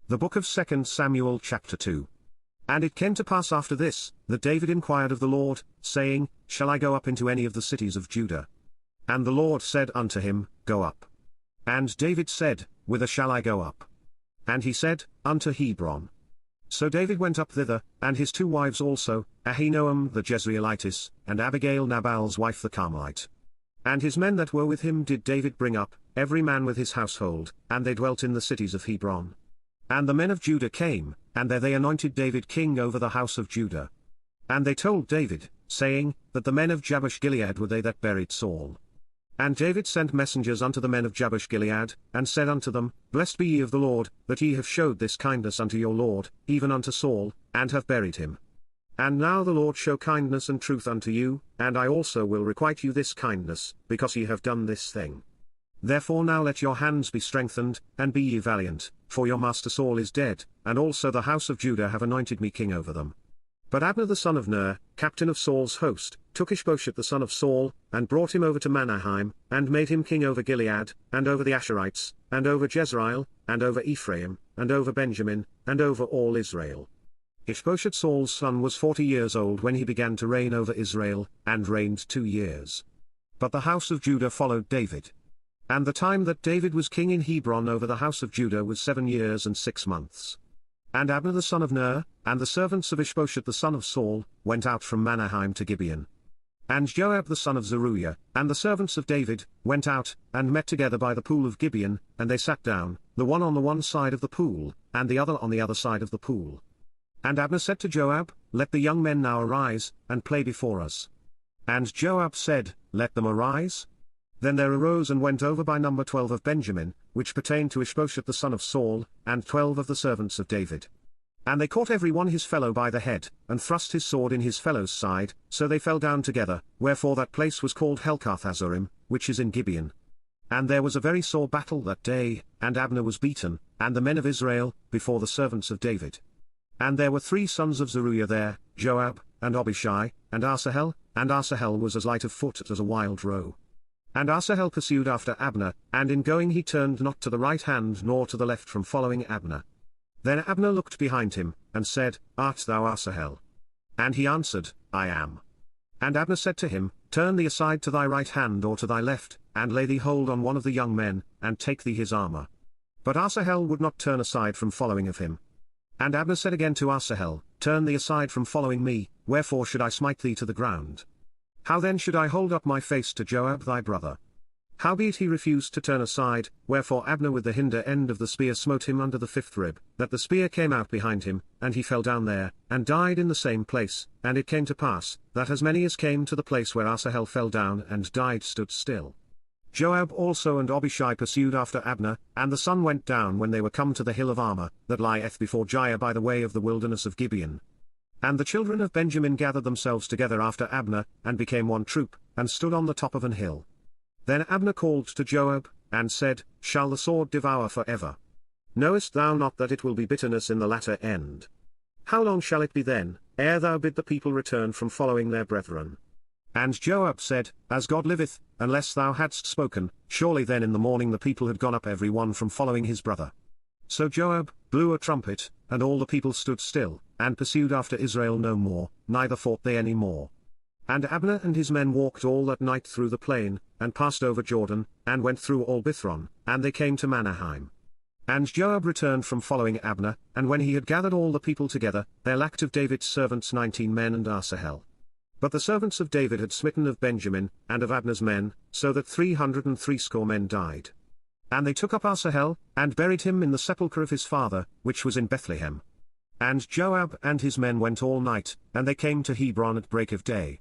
The book of 2 Samuel chapter 2. And it came to pass after this, that David inquired of the Lord, saying, Shall I go up into any of the cities of Judah? And the Lord said unto him, Go up. And David said, Whither shall I go up? And he said, Unto Hebron. So David went up thither, and his two wives also, Ahinoam the Jezreelitess, and Abigail Nabal's wife the Carmelite. And his men that were with him did David bring up, every man with his household, and they dwelt in the cities of Hebron. And the men of Judah came, and there they anointed David king over the house of Judah. And they told David, saying, that the men of Jabesh Gilead were they that buried Saul. And David sent messengers unto the men of Jabesh Gilead, and said unto them, Blessed be ye of the Lord, that ye have showed this kindness unto your Lord, even unto Saul, and have buried him. And now the Lord show kindness and truth unto you, and I also will requite you this kindness, because ye have done this thing. Therefore now let your hands be strengthened, and be ye valiant, for your master Saul is dead, and also the house of Judah have anointed me king over them. But Abner the son of Ner, captain of Saul's host, took Ishbosheth the son of Saul, and brought him over to Mahanaim, and made him king over Gilead, and over the Asherites, and over Jezreel, and over Ephraim, and over Benjamin, and over all Israel. Ishbosheth Saul's son was 40 years old when he began to reign over Israel, and reigned 2 years. But the house of Judah followed David. And the time that David was king in Hebron over the house of Judah was 7 years and 6 months. And Abner the son of Ner, and the servants of Ishbosheth the son of Saul, went out from Mahanaim to Gibeon. And Joab the son of Zeruiah, and the servants of David, went out, and met together by the pool of Gibeon, and they sat down, the one on the one side of the pool, and the other on the other side of the pool. And Abner said to Joab, Let the young men now arise, and play before us. And Joab said, Let them arise. Then there arose and went over by number 12 of Benjamin, which pertained to Ishbosheth the son of Saul, and 12 of the servants of David. And they caught every one his fellow by the head, and thrust his sword in his fellow's side, so they fell down together, wherefore that place was called Helkath-Hazurim, which is in Gibeon. And there was a very sore battle that day, and Abner was beaten, and the men of Israel, before the servants of David. And there were 3 sons of Zeruiah there, Joab, and Abishai, and Asahel was as light of foot as a wild roe. And Asahel pursued after Abner, and in going he turned not to the right hand nor to the left from following Abner. Then Abner looked behind him, and said, Art thou Asahel? And he answered, I am. And Abner said to him, Turn thee aside to thy right hand or to thy left, and lay thee hold on one of the young men, and take thee his armor. But Asahel would not turn aside from following of him. And Abner said again to Asahel, Turn thee aside from following me, wherefore should I smite thee to the ground? How then should I hold up my face to Joab thy brother? Howbeit he refused to turn aside, wherefore Abner with the hinder end of the spear smote him under the 5th rib, that the spear came out behind him, and he fell down there, and died in the same place. And it came to pass, that as many as came to the place where Asahel fell down and died stood still. Joab also and Abishai pursued after Abner, and the sun went down when they were come to the hill of Armah, that lieth before Giah by the way of the wilderness of Gibeon. And the children of Benjamin gathered themselves together after Abner, and became one troop, and stood on the top of an hill. Then Abner called to Joab, and said, Shall the sword devour for ever? Knowest thou not that it will be bitterness in the latter end? How long shall it be then, ere thou bid the people return from following their brethren? And Joab said, As God liveth, unless thou hadst spoken, surely then in the morning the people had gone up every one from following his brother. So Joab blew a trumpet, and all the people stood still, and pursued after Israel no more, neither fought they any more. And Abner and his men walked all that night through the plain, and passed over Jordan, and went through all Bithron, and they came to Mahanaim. And Joab returned from following Abner, and when he had gathered all the people together, there lacked of David's servants 19 men and Asahel. But the servants of David had smitten of Benjamin, and of Abner's men, so that 360 men died. And they took up Asahel, and buried him in the sepulchre of his father, which was in Bethlehem. And Joab and his men went all night, and they came to Hebron at break of day.